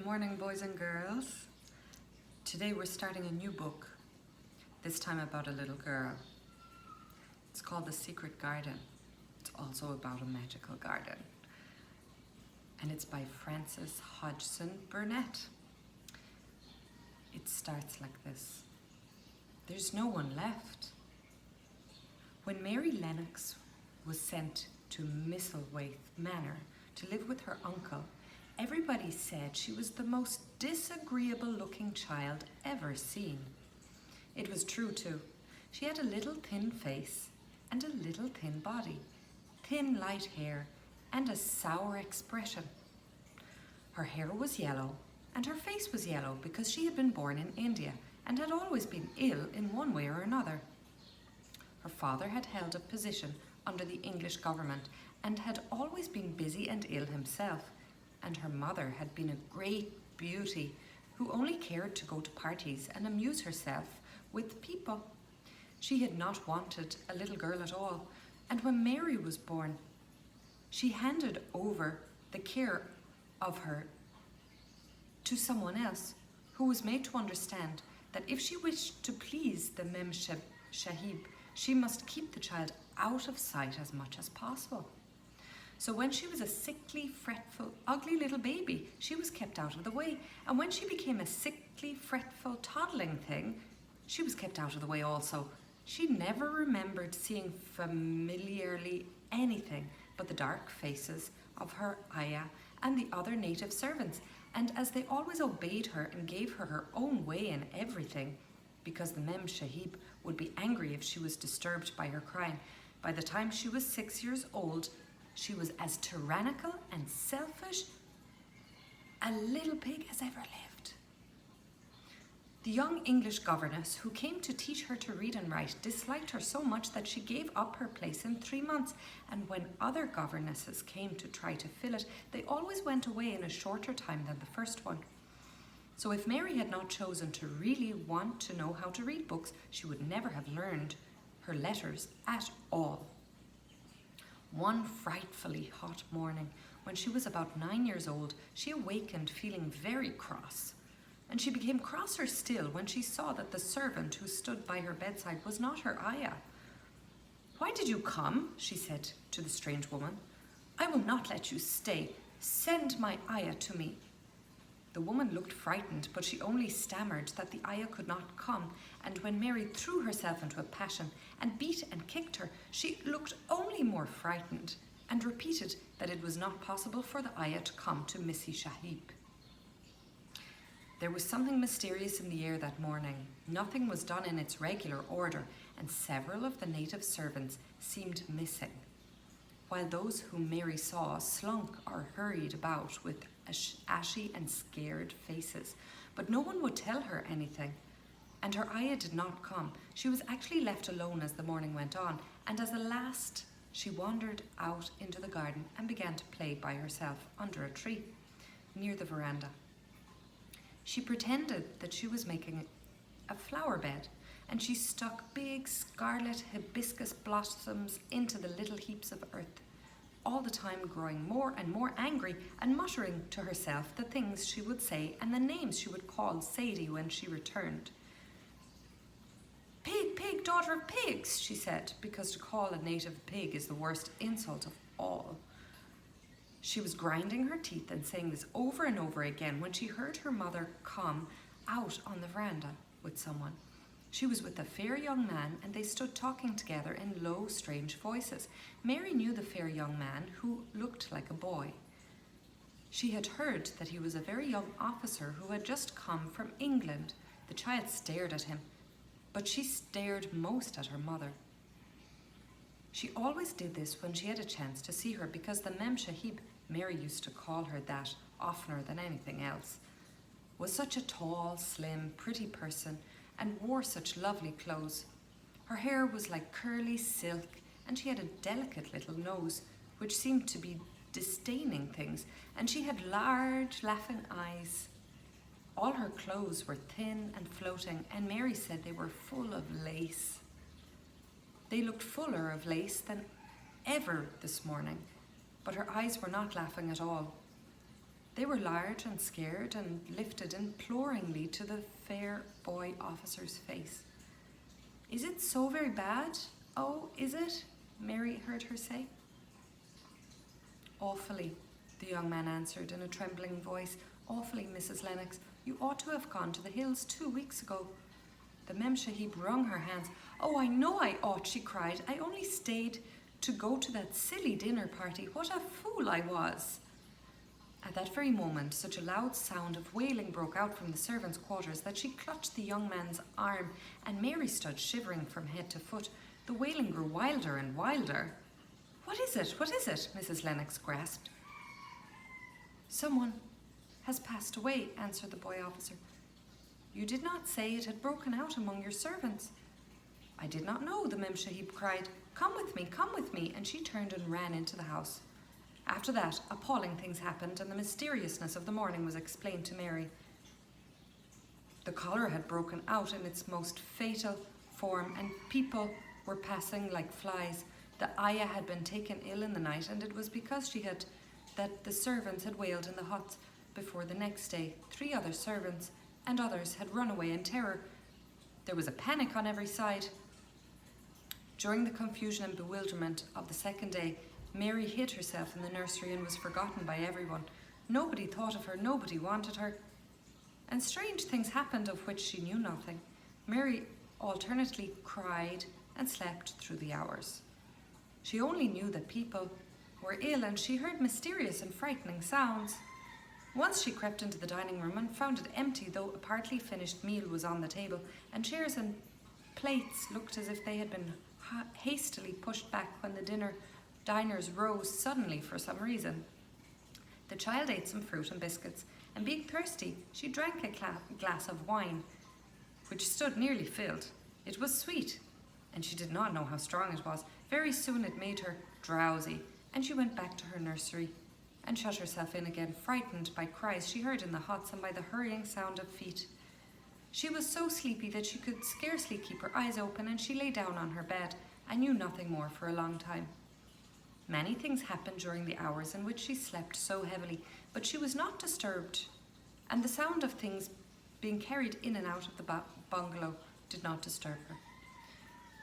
morning, boys and girls. Today we're starting a new book, this time about a little girl. It's called The Secret Garden. It's also about a magical garden. And it's by Frances Hodgson Burnett. It starts like this. There's no one left. When Mary Lennox was sent to Misselthwaite Manor to live with her uncle, everybody said she was the most disagreeable looking child ever seen. It was true too. She had a little thin face and a little thin body, thin light hair and a sour expression. Her hair was yellow and her face was yellow because she had been born in India and had always been ill in one way or another. Her father had held a position under the English government and had always been busy and ill himself. And her mother had been a great beauty who only cared to go to parties and amuse herself with people. She had not wanted a little girl at all, and when Mary was born, she handed over the care of her to someone else who was made to understand that if she wished to please the Mem Sahib, she must keep the child out of sight as much as possible. So when she was a sickly, fretful, ugly little baby, she was kept out of the way. And when she became a sickly, fretful, toddling thing, she was kept out of the way also. She never remembered seeing familiarly anything but the dark faces of her ayah and the other native servants. And as they always obeyed her and gave her her own way in everything, because the Mem Sahib would be angry if she was disturbed by her crying, by the time she was 6 years old, she was as tyrannical and selfish a little pig as ever lived. The young English governess who came to teach her to read and write disliked her so much that she gave up her place in 3 months, and when other governesses came to try to fill it, they always went away in a shorter time than the first one. So if Mary had not chosen to really want to know how to read books, she would never have learned her letters at all. One frightfully hot morning, when she was about 9 years old, she awakened feeling very cross. And she became crosser still when she saw that the servant who stood by her bedside was not her ayah. "Why did you come?" she said to the strange woman. "I will not let you stay. Send my ayah to me." The woman looked frightened, but she only stammered that the ayah could not come, and when Mary threw herself into a passion and beat and kicked her, she looked only more frightened and repeated that it was not possible for the ayah to come to Missy Sahib. There was something mysterious in the air that morning. Nothing was done in its regular order, and several of the native servants seemed missing, while those whom Mary saw slunk or hurried about with ashy and scared faces. But no one would tell her anything, and her ayah did not come. She was actually left alone as the morning went on, and as a last she wandered out into the garden and began to play by herself under a tree near the veranda. She pretended that she was making a flower bed, and she stuck big scarlet hibiscus blossoms into the little heaps of earth, all the time growing more and more angry and muttering to herself the things she would say and the names she would call Sadie when she returned. "Pig, pig, daughter of pigs," she said, because to call a native pig is the worst insult of all. She was grinding her teeth and saying this over and over again when she heard her mother come out on the veranda with someone. She was with a fair young man, and they stood talking together in low, strange voices. Mary knew the fair young man, who looked like a boy. She had heard that he was a very young officer who had just come from England. The child stared at him, but she stared most at her mother. She always did this when she had a chance to see her, because the Mem Sahib, Mary used to call her that oftener than anything else, was such a tall, slim, pretty person and wore such lovely clothes. Her hair was like curly silk, and she had a delicate little nose which seemed to be disdaining things, and she had large laughing eyes. All her clothes were thin and floating, and Mary said they were full of lace. They looked fuller of lace than ever this morning, but her eyes were not laughing at all. They were large and scared and lifted imploringly to the fair boy officer's face. "Is it so very bad? Oh, is it?" Mary heard her say. "Awfully," the young man answered in a trembling voice. "Awfully, Mrs. Lennox. You ought to have gone to the hills 2 weeks ago." The Memshahib wrung her hands. "Oh, I know I ought," she cried. "I only stayed to go to that silly dinner party. What a fool I was." At that very moment, such a loud sound of wailing broke out from the servants' quarters that she clutched the young man's arm, and Mary stood shivering from head to foot. The wailing grew wilder and wilder. "What is it? What is it?" Mrs. Lennox grasped. "Someone has passed away," answered the boy officer. "You did not say it had broken out among your servants." "I did not know," the Memshahib cried. Come with me," and she turned and ran into the house. After that, appalling things happened, and the mysteriousness of the morning was explained to Mary. The cholera had broken out in its most fatal form, and people were passing like flies. The ayah had been taken ill in the night, and it was because that the servants had wailed in the huts. Before the next day, 3 other servants and others had run away in terror. There was a panic on every side. During the confusion and bewilderment of the second day, Mary hid herself in the nursery and was forgotten by everyone. Nobody thought of her, nobody wanted her, and strange things happened of which she knew nothing. Mary alternately cried and slept through the hours. She only knew that people were ill, and she heard mysterious and frightening sounds. Once she crept into the dining room and found it empty, though a partly finished meal was on the table, and chairs and plates looked as if they had been hastily pushed back when the diners rose suddenly for some reason. The child ate some fruit and biscuits, and being thirsty, she drank a glass of wine, which stood nearly filled. It was sweet, and she did not know how strong it was. Very soon it made her drowsy, and she went back to her nursery and shut herself in again, frightened by cries she heard in the huts and by the hurrying sound of feet. She was so sleepy that she could scarcely keep her eyes open, and she lay down on her bed and knew nothing more for a long time. Many things happened during the hours in which she slept so heavily, but she was not disturbed, and the sound of things being carried in and out of the bungalow did not disturb her.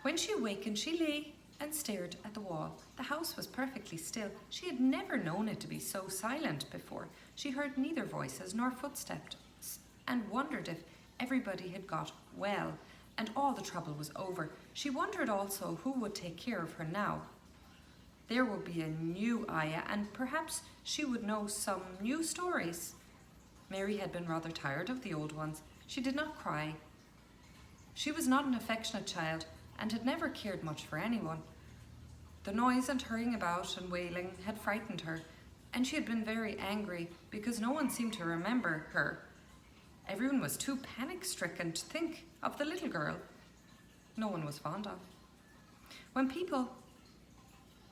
When she awakened, she lay and stared at the wall. The house was perfectly still. She had never known it to be so silent before. She heard neither voices nor footsteps, and wondered if everybody had got well and all the trouble was over. She wondered also who would take care of her now. There would be a new ayah, and perhaps she would know some new stories. Mary had been rather tired of the old ones. She did not cry. She was not an affectionate child and had never cared much for anyone. The noise and hurrying about and wailing had frightened her, and she had been very angry because no one seemed to remember her. Everyone was too panic-stricken to think of the little girl no one was fond of. When people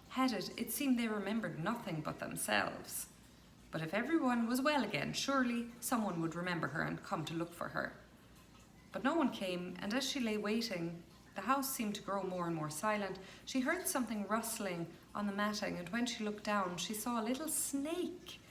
had it, it seemed they remembered nothing but themselves. But if everyone was well again, surely someone would remember her and come to look for her. But no one came, and as she lay waiting, the house seemed to grow more and more silent. She heard something rustling on the matting, and when she looked down, she saw a little snake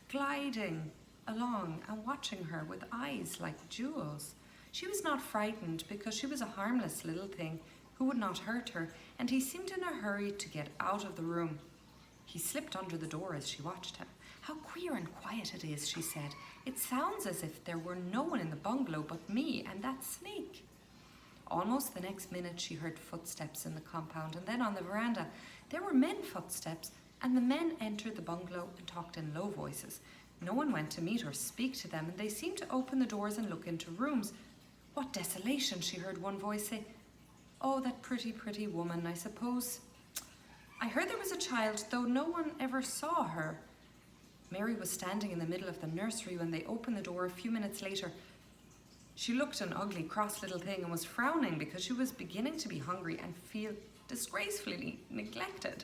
gliding along and watching her with eyes like jewels. She was not frightened because she was a harmless little thing who would not hurt her, and he seemed in a hurry to get out of the room. He slipped under the door as she watched him. "How queer and quiet it is," she said. "It sounds as if there were no one in the bungalow but me and that snake." Almost the next minute she heard footsteps in the compound, and then on the veranda there were men's footsteps, and the men entered the bungalow and talked in low voices. No one went to meet or speak to them, and they seemed to open the doors and look into rooms. "What desolation," she heard one voice say. "Oh, that pretty, pretty woman, I suppose. I heard there was a child, though no one ever saw her." Mary was standing in the middle of the nursery when they opened the door a few minutes later. She looked an ugly, cross little thing and was frowning because she was beginning to be hungry and feel disgracefully neglected.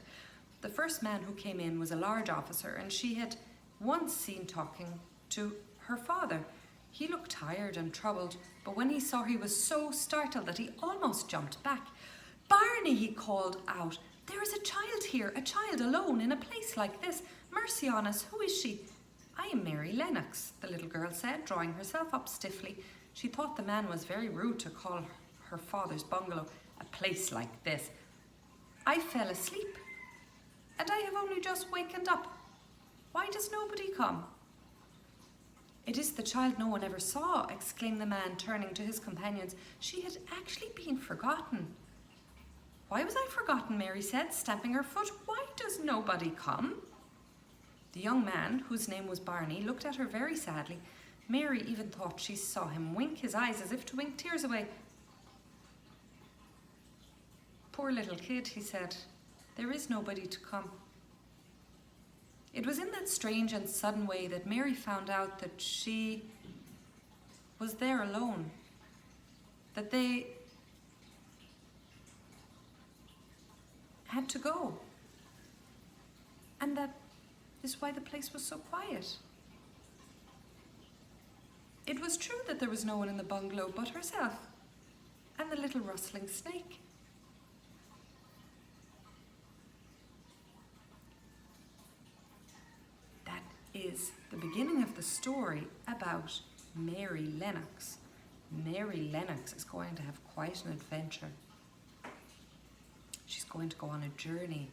The first man who came in was a large officer, and she had once seen talking to her father. He looked tired and troubled, but when he saw her, he was so startled that he almost jumped back. "Barney," he called out, "there is a child here, a child alone in a place like this. Mercy on us, who is she?" I am Mary Lennox, the little girl said, drawing herself up stiffly. She thought the man was very rude to call her father's bungalow a place like this. I fell asleep, and I have only just wakened up. Why does nobody come? It is the child no one ever saw, exclaimed the man, turning to his companions. She had actually been forgotten. Why was I forgotten? Mary said, stamping her foot. Why does nobody come? The young man, whose name was Barney, looked at her very sadly. Mary even thought she saw him wink his eyes as if to wink tears away. Poor little kid, he said. There is nobody to come. It was in that strange and sudden way that Mary found out that she was there alone, that they had to go, and that is why the place was so quiet. It was true that there was no one in the bungalow but herself and the little rustling snake. That is the beginning of the story about Mary Lennox. Mary Lennox is going to have quite an adventure. She's going to go on a journey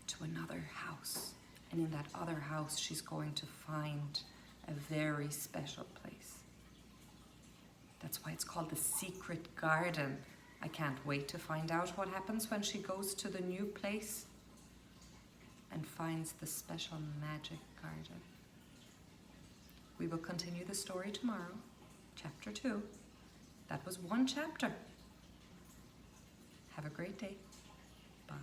to another house. And in that other house, she's going to find a very special place. That's why it's called the Secret Garden. I can't wait to find out what happens when she goes to the new place and finds the special magic garden. We will continue the story tomorrow, chapter 2. That was one chapter. Have a great day. Bye.